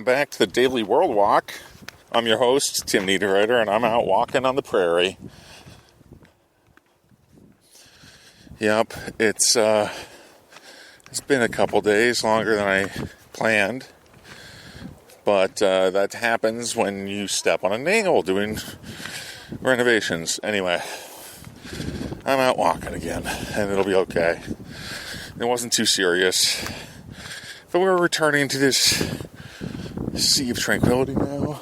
back to the Daily World Walk. I'm your host, Tim Niederreiter, and I'm out walking on the prairie. Yep, it's been a couple days, longer than I planned, but that happens when you step on a nail doing renovations. Anyway, I'm out walking again, and it'll be okay. It wasn't too serious, but we're returning to this Sea of Tranquility now,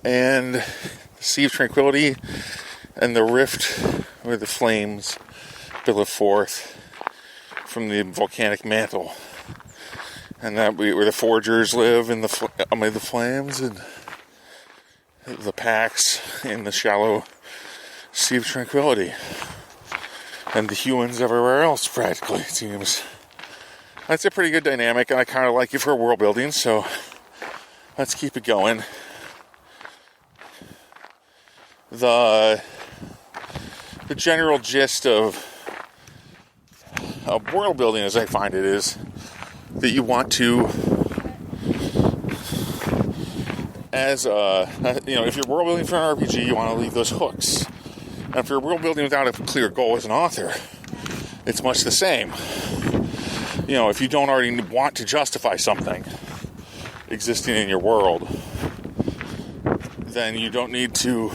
and the Sea of Tranquility and the rift where the flames billow forth from the volcanic mantle, and that where the forgers live in amid the flames, and the packs in the shallow Sea of Tranquility, and the humans everywhere else, practically, it seems. That's a pretty good dynamic, and I kind of like it for world building, so let's keep it going. The general gist of world building, as I find it, is that you want to, if you're world building for an RPG, you want to leave those hooks. And if you're world building without a clear goal as an author, it's much the same. If you don't already want to justify something existing in your world, then you don't need to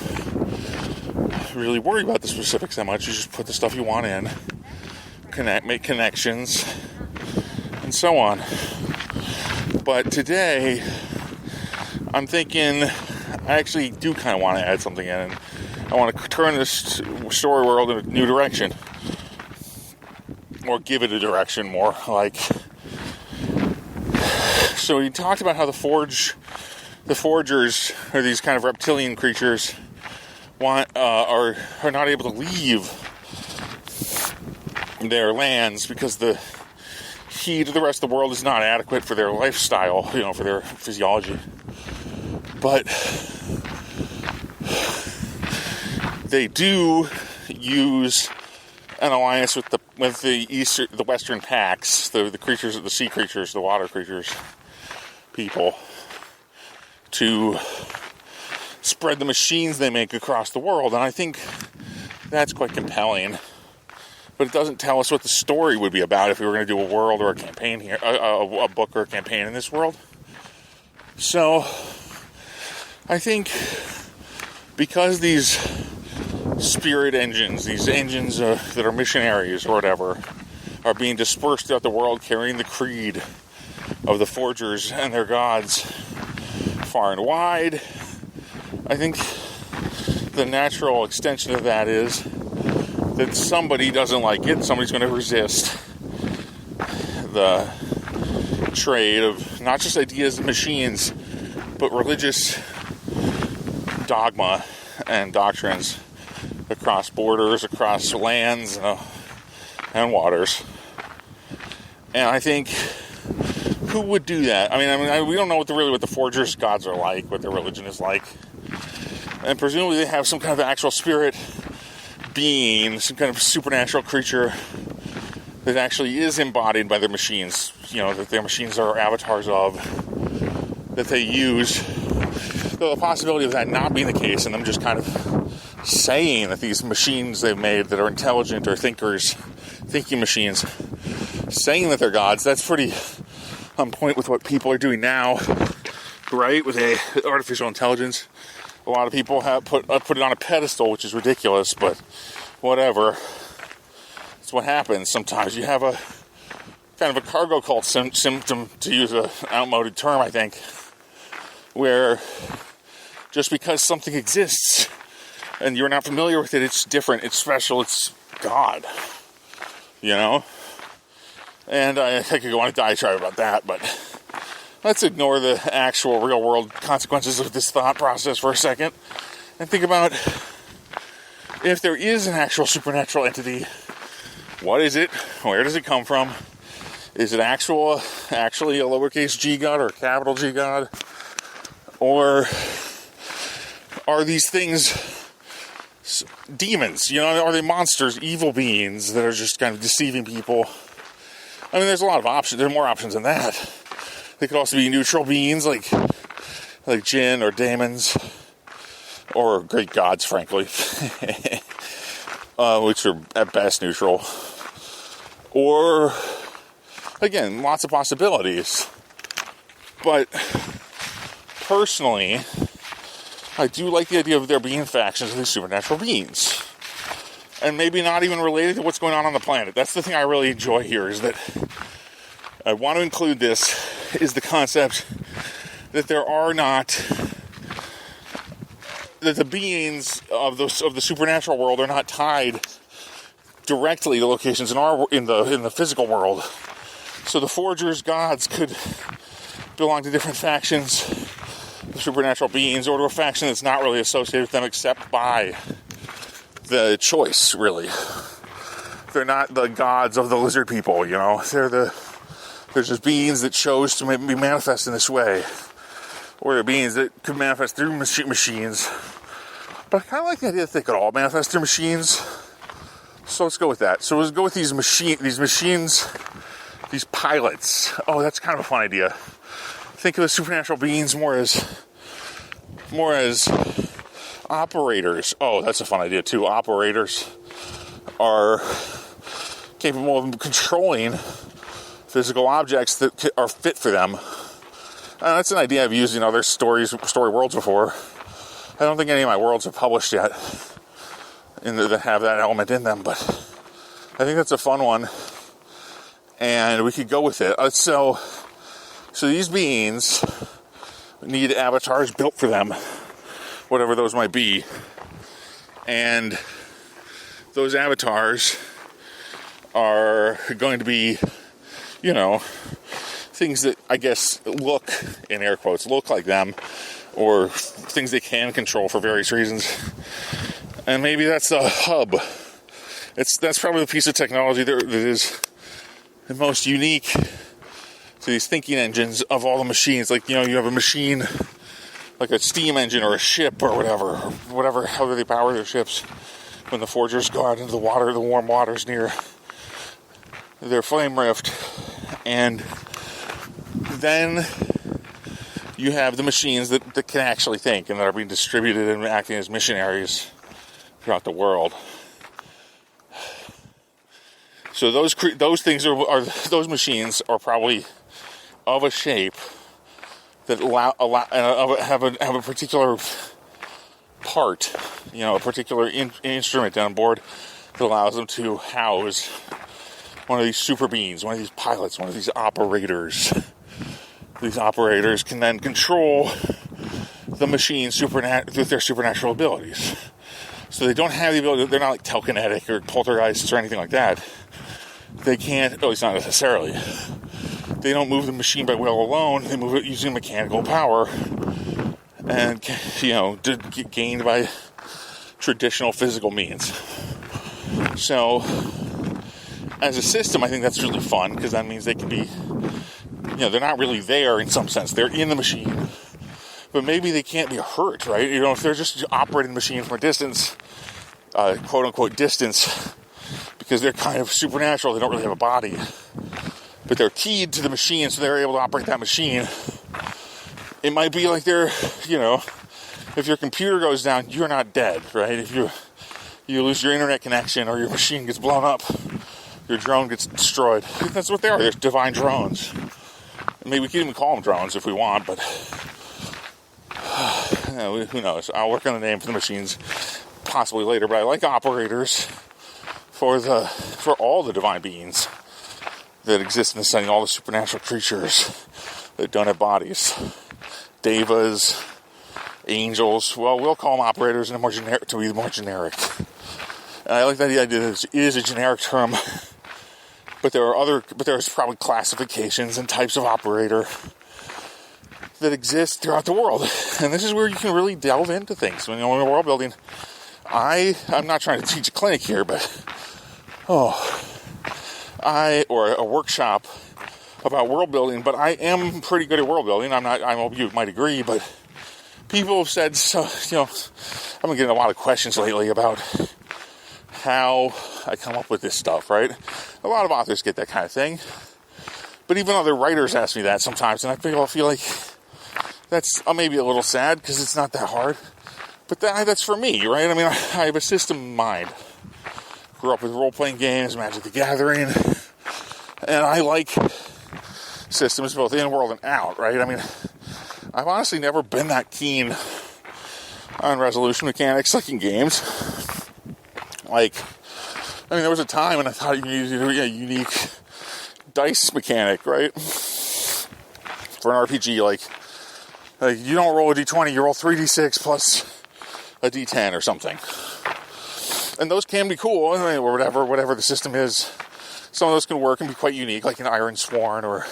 really worry about the specifics that much. You just put the stuff you want in, make connections, and so on. But today, I'm thinking I actually do kind of want to add something in, and I want to turn this story world in a new direction. Or give it a direction more, like. So we talked about how the forgers are these kind of reptilian creatures are not able to leave their lands because the heat of the rest of the world is not adequate for their lifestyle, for their physiology. But they do use an alliance with the western packs, the creatures, the sea creatures, the water creatures, people, to spread the machines they make across the world. And I think that's quite compelling. But it doesn't tell us what the story would be about if we were going to do a world or a campaign here, a book or a campaign in this world. So I think because these spirit engines, these engines that are missionaries or whatever, are being dispersed throughout the world carrying the creed of the forgers and their gods far and wide, I think the natural extension of that is that somebody doesn't like it, somebody's going to resist the trade of not just ideas and machines, but religious dogma and doctrines across borders, across lands, and waters. And I think, who would do that? I mean, we don't know what the forgers' gods are like, what their religion is like. And presumably they have some kind of actual spirit being, some kind of supernatural creature that actually is embodied by their machines, that their machines are avatars of, that they use. Though the possibility of that not being the case, and them just kind of saying that these machines they've made that are intelligent or thinking machines, saying that they're gods, that's pretty on point with what people are doing now, right? With artificial intelligence. A lot of people have put it on a pedestal, which is ridiculous, but whatever. It's what happens sometimes. You have a kind of a cargo cult symptom, to use an outmoded term, I think, where just because something exists and you're not familiar with it, it's different, it's special, it's God, And I could go on a diatribe about that, but let's ignore the actual real-world consequences of this thought process for a second and think about if there is an actual supernatural entity, what is it? Where does it come from? Is it actually a lowercase g god or a capital G god? Or are these things demons? Are they monsters, evil beings that are just kind of deceiving people? I mean, there's a lot of options. There are more options than that. They could also be neutral beings like Jinn or daemons, or great gods, frankly, which are at best neutral. Or, again, lots of possibilities. But personally, I do like the idea of there being factions of these supernatural beings. And maybe not even related to what's going on the planet. That's the thing I really enjoy here, is that I want to include this, is the concept that there are not, that the beings of the supernatural world are not tied directly to locations in the physical world. So the Forgers' gods could belong to different factions, the supernatural beings, or to a faction that's not really associated with them except by the choice, really. They're not the gods of the lizard people, you know. They're just beings that chose to be manifest in this way. Or they're beings that could manifest through machines. But I kind of like the idea that they could all manifest through machines. So let's go with that. So let's go with these machines, these pilots. Oh, that's kind of a fun idea. Think of the supernatural beings more as operators. Oh, that's a fun idea too. Operators are capable of controlling physical objects that are fit for them. That's an idea I've used in other story worlds before. I don't think any of my worlds are published yet that have that element in them, but I think that's a fun one, and we could go with it. So these beings need avatars built for them, whatever those might be, and those avatars are going to be, you know, things that I guess look, in air quotes, look like them, or things they can control for various reasons. And maybe that's the hub. That's probably the piece of technology that is the most unique to these thinking engines of all the machines. Like, you know, you have a machine like a steam engine or a ship or whatever, however they power their ships. When the Forgers go out into the water, the warm waters near their flame rift, and then you have the machines that can actually think and that are being distributed and acting as missionaries throughout the world. So those things are those machines are probably of a shape that have a particular part, you know, a particular instrument on board that allows them to house one of these super beings, one of these pilots, one of these operators. These operators can then control the machine with their supernatural abilities. So they don't have the ability, they're not like telekinetic or poltergeists or anything like that. They can't, at least not necessarily. They don't move the machine by will alone, they move it using mechanical power. And, you know, gained by traditional physical means. So, as a system, I think that's really fun, because that means they can be, you know, they're not really there in some sense. They're in the machine, but maybe they can't be hurt, right? You know, if they're just operating the machine from a distance, quote-unquote distance, because they're kind of supernatural, they don't really have a body, but they're keyed to the machine, so they're able to operate that machine. It might be like they're, you know, if your computer goes down, you're not dead, right? If you lose your internet connection or your machine gets blown up, your drone gets destroyed. That's what they are. They're divine drones. I mean, we can even call them drones if we want, but you know, who knows? I'll work on the name for the machines possibly later, but I like operators for all the divine beings that exist in the sun, all the supernatural creatures that don't have bodies. Devas, angels. Well, we'll call them operators and to be more generic. And I like that idea that it is a generic term, but there's probably classifications and types of operator that exist throughout the world. And this is where you can really delve into things. When you're in world building, I'm not trying to teach a clinic here, but or a workshop about world building, but I am pretty good at world building. I hope you might agree, but people have said, so, you know, I've been getting a lot of questions lately about how I come up with this stuff, right? A lot of authors get that kind of thing, But even other writers ask me that sometimes, and I feel like that's maybe a little sad because it's not that hard. But that's for me, right? I mean, I have a system mind. Grew up with role-playing games, Magic the Gathering, and I like systems both in-world and out, right? I mean, I've honestly never been that keen on resolution mechanics like in games. Like, I mean, there was a time when I thought you needed to do a unique dice mechanic, right? For an RPG, like you don't roll a d20, you roll 3d6 plus a d10 or something. And those can be cool, or whatever the system is. Some of those can work and be quite unique, like in Iron Sworn or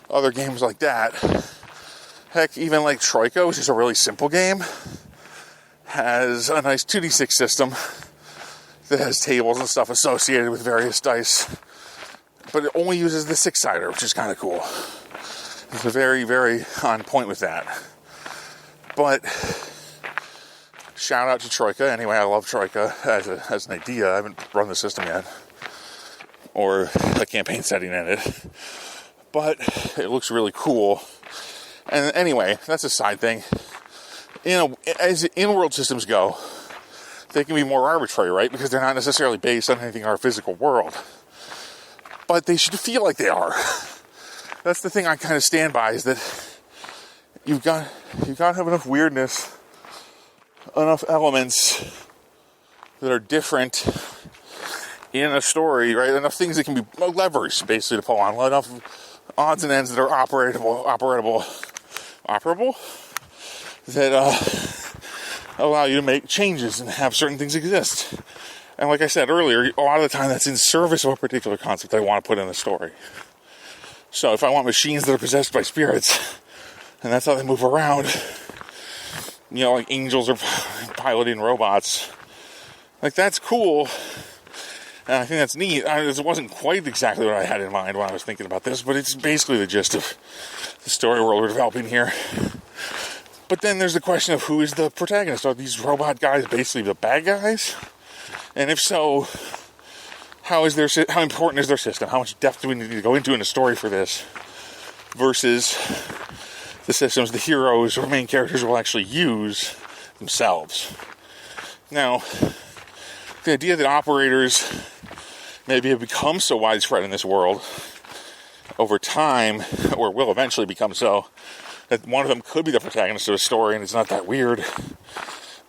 other games like that. Heck, even like Troika, which is a really simple game, has a nice 2d6 system that has tables and stuff associated with various dice. But it only uses the 6-sider, which is kind of cool. It's very, very on point with that. But shout out to Troika. Anyway, I love Troika as an idea. I haven't run the system yet, or a campaign setting in it. But it looks really cool. And anyway, that's a side thing. As in-world systems go, they can be more arbitrary, right? Because they're not necessarily based on anything in our physical world. But they should feel like they are. That's the thing I kind of stand by, is that you've got to have enough weirdness, enough elements that are different in a story, right? Enough things that can be levers, basically, to pull on. Enough odds and ends that are operable, that allow you to make changes and have certain things exist. And like I said earlier, a lot of the time that's in service of a particular concept I want to put in the story. So if I want machines that are possessed by spirits, and that's how they move around, like angels are piloting robots, like that's cool. And I think that's neat. It wasn't quite exactly what I had in mind when I was thinking about this, but it's basically the gist of the story world we're developing here. But then there's the question of who is the protagonist. Are these robot guys basically the bad guys? And if so, how important is their system? How much depth do we need to go into in a story for this? Versus the systems the heroes or main characters will actually use themselves. Now, the idea that operators maybe have become so widespread in this world over time, or will eventually become so, that one of them could be the protagonist of a story and it's not that weird.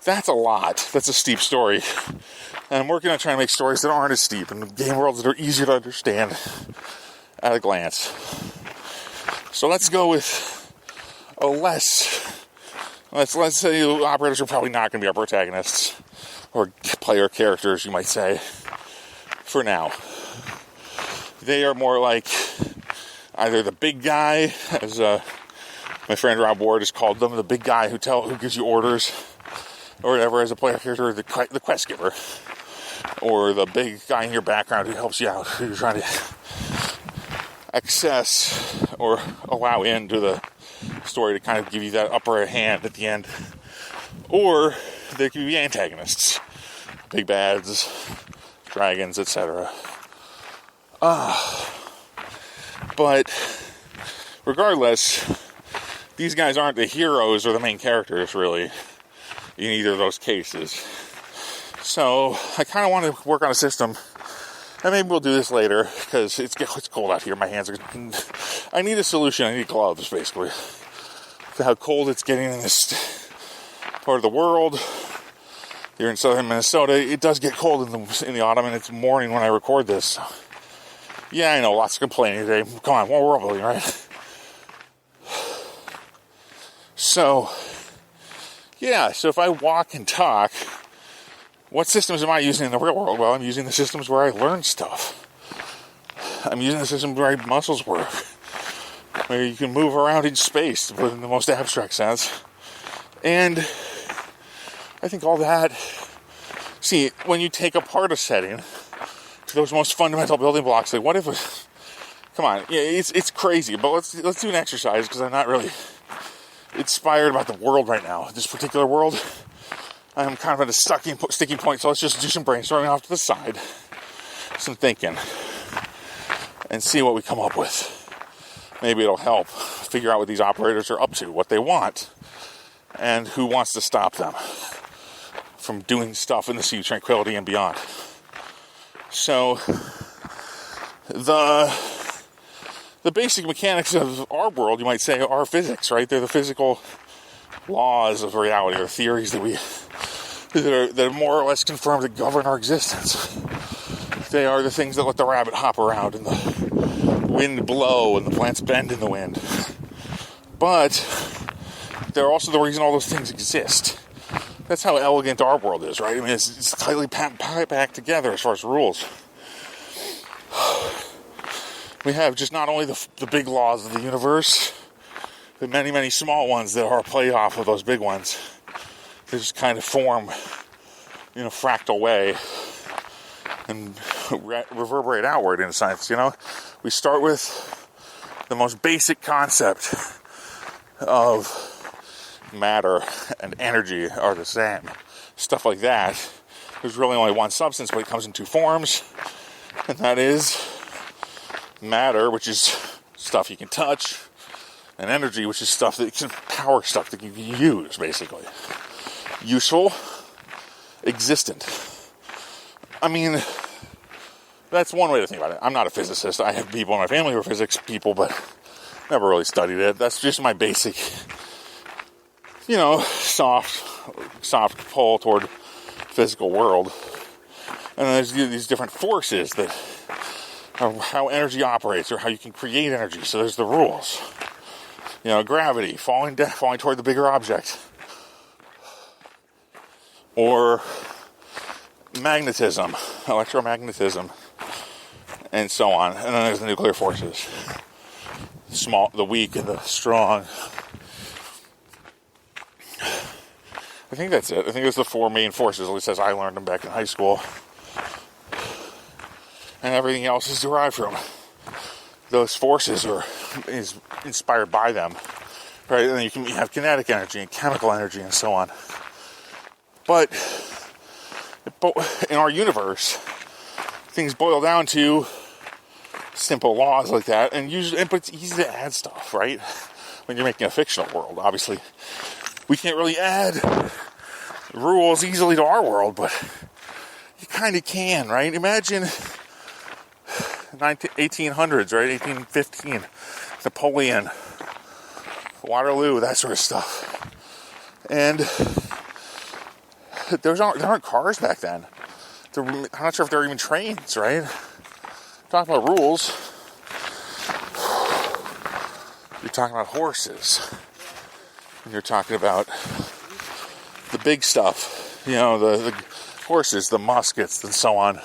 That's a lot. That's a steep story. And I'm working on trying to make stories that aren't as steep and game worlds that are easier to understand at a glance. So let's go with let's say operators are probably not going to be our protagonists, or player characters, you might say, for now. They are more like either the big guy, as my friend Rob Ward has called them, the big guy who gives you orders, or whatever, as a player character, the quest giver, or the big guy in your background who helps you out, who you're trying to access or allow into the story to kind of give you that upper hand at the end. Or they can be antagonists, big bads, dragons, etc. But regardless, these guys aren't the heroes or the main characters, really, in either of those cases. So I kind of want to work on a system, and maybe we'll do this later, because it's cold out here. My hands are... I need a solution. I need gloves, basically, to how cold it's getting in this part of the world. Here in southern Minnesota, it does get cold in the autumn, and it's morning when I record this. So. Yeah, I know, lots of complaining today. Come on, more world building, right? So, yeah, so if I walk and talk, what systems am I using in the real world? Well, I'm using the systems where I learn stuff. I'm using the system where my muscles work, where you can move around in space, but in the most abstract sense. And I think all that... See, when you take apart a setting to those most fundamental building blocks, like what if... Come on, yeah, it's crazy, but let's do an exercise, because I'm not really inspired about the world right now. This particular world, I'm kind of at a sticking point, so let's just do some brainstorming off to the side, some thinking, and see what we come up with. maybe it'll help figure out what these operators are up to, what they want, and who wants to stop them from doing stuff in the Sea of Tranquility and beyond. So, the basic mechanics of our world, you might say, are physics, right? They're the physical laws of reality, or theories that are more or less confirmed to govern our existence. They are the things that let the rabbit hop around and the wind blow and the plants bend in the wind. But they're also the reason all those things exist. That's how elegant our world is, right? I mean, it's tightly packed together as far as rules. We have just not only the big laws of the universe, but many, many small ones that are a play off of those big ones. They just kind of form in a fractal way and reverberate outward in a sense, We start with the most basic concept of matter and energy are the same. Stuff like that. There's really only one substance, but it comes in two forms. And that is matter, which is stuff you can touch, and energy, which is stuff that can power stuff that you can use, basically. Useful, existent. I mean, that's one way to think about it. I'm not a physicist. I have people in my family who are physics people, but never really studied it. That's just my basic, soft pull toward physical world. And then there's these different forces that are how energy operates, or how you can create energy. So there's the rules. Gravity, falling toward the bigger object. Or magnetism, electromagnetism, and so on. And then there's the nuclear forces. The weak and the strong. I think that's it. I think it's the four main forces, at least as I learned them back in high school. And everything else is derived from those forces, or is inspired by them. Right? And then you have kinetic energy and chemical energy and so on. But in our universe, things boil down to simple laws like that, but it's easy to add stuff, right? When you're making a fictional world, obviously, we can't really add rules easily to our world, but you kind of can, right? Imagine 1800s, right? 1815, Napoleon, Waterloo, that sort of stuff, and there aren't cars back then. I'm not sure if there were even trains, right? Talking about rules, you're talking about horses, and you're talking about the big stuff, the horses, the muskets, and so on.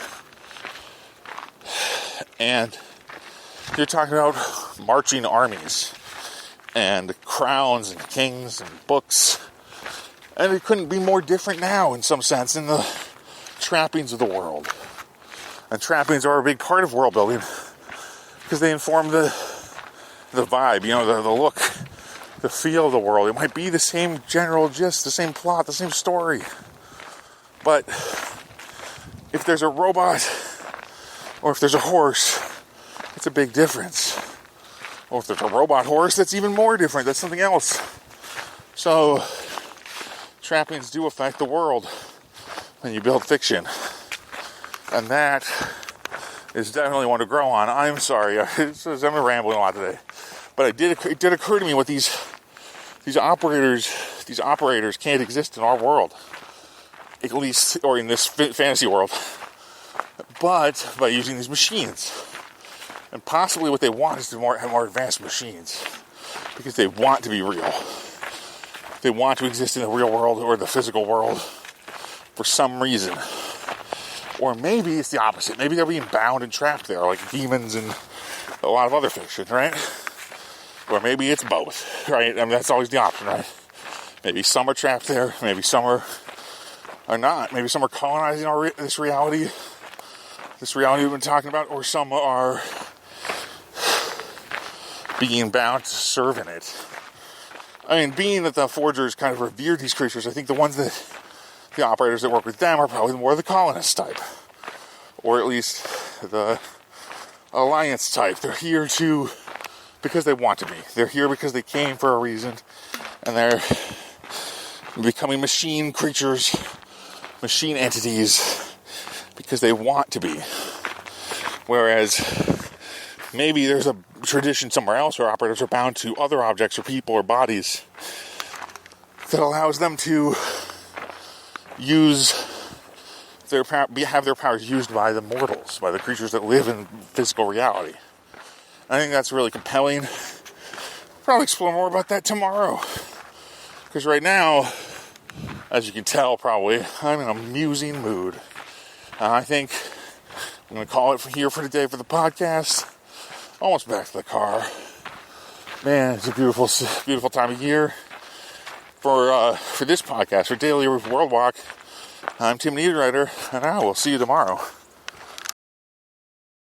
And you're talking about marching armies, and crowns, and kings, and books. And it couldn't be more different now, in some sense, in the trappings of the world. And trappings are a big part of world building, because they inform the vibe, the look, the feel of the world. It might be the same general gist, the same plot, the same story. But if there's a robot, or if there's a horse, it's a big difference. Or if there's a robot horse, that's even more different. That's something else. So trappings do affect the world when you build fiction. And that is definitely one to grow on. I'm sorry, I'm rambling a lot today. But it did occur to me what these operators can't exist in our world. At least, or in this fantasy world. But by using these machines. And possibly what they want is to have more advanced machines. Because they want to be real. They want to exist in the real world or the physical world for some reason. Or maybe it's the opposite. Maybe they're being bound and trapped there, like demons and a lot of other fiction, right? Or maybe it's both, right? I mean, that's always the option, right? Maybe some are trapped there. Maybe some are not. Maybe some are colonizing this reality we've been talking about. Or some are being bound to serve in it. I mean, being that the Forgers kind of revered these creatures, I think the operators that work with them are probably more the colonist type. Or at least the alliance type. They're here to because they want to be. They're here because they came for a reason, and they're becoming machine creatures, machine entities, because they want to be. Whereas maybe there's a tradition somewhere else where operatives are bound to other objects or people or bodies that allows them to have their powers used by the mortals, by the creatures that live in physical reality. I think that's really compelling. Probably explore more about that tomorrow. Because right now, as you can tell probably, I'm in a musing mood. I think I'm going to call it here for today for the podcast. Almost back to the car. Man, it's a beautiful, beautiful time of year. For this podcast, for Daily World Walk, I'm Tim Niederreiter, and I will see you tomorrow.